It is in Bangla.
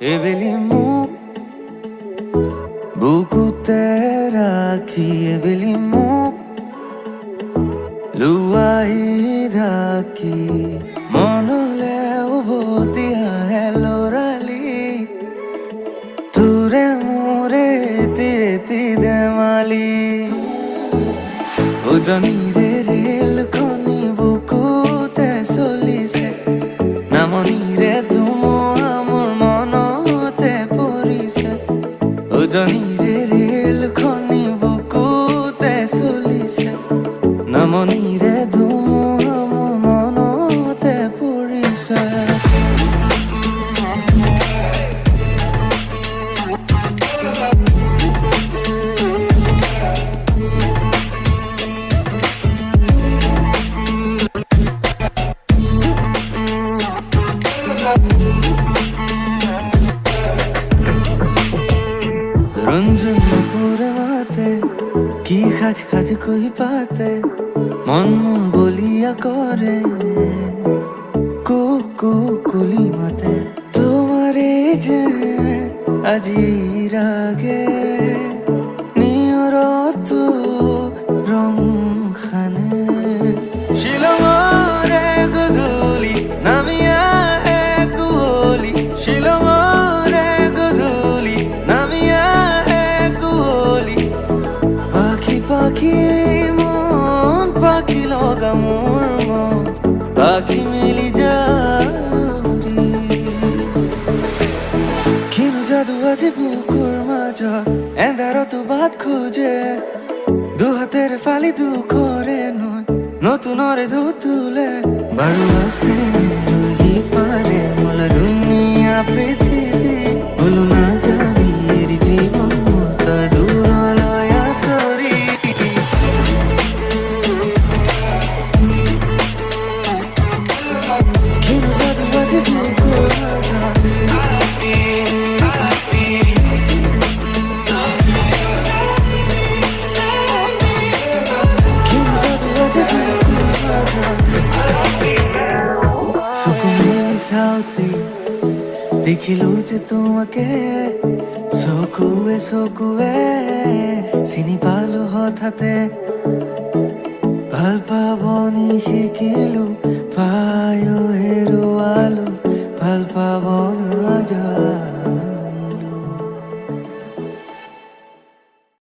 এবেলি মুখ বুকুতে রাখি এবেলি মুখ লুয়াই ঢাকি মনলে উভতি আহে লৰালি তোৰে মোৰে এতি ধেমালি উজনিৰে ৰেলখনি বুকুতে চলিছে নামনিৰে ধুমুহা মোৰ মনতে পৰিছে উজনিৰে ৰেলখনি বুকুতে চলিছে নামনিৰে ধুমুহা মোৰ মনতে পৰিছে রঞ্জন পুরে মাতে কি খাজ খাজ কই পাতে মন মন বলিয়া করে কুলি মাতে তোমারে যে আজি রাগে নিয়র তু রং খানে শিলমরে গধুলি নামিয়া কুলি শিলমরে গধুলি নামিয়া কুলি পাখি পাখি মন পাখি লগা মোর মন পাখি মিলি যাউরি কিনো জাদু আজি বুকুৰ মাজত এন্ধাৰতো বাট খোজে দুহাতেৰে ফালি দুখৰে নয় নতুনৰে ধুতুলে বাৰু আছে ৰহি পাৰে মোল দুনিয়া পৃথিৱী বলো না যাবি এৰি জীৱন মোৰ তই দূৰলৈ আঁতৰি কিনো যাদু আজি বুকুৰ মাজত দেখিলো যে তোমাকে চকুৱে চিনি পালো হঠাতে ভাল পাবনি শিকিলো পায়ো হেৰুৱালো ভাল পাব নাযায়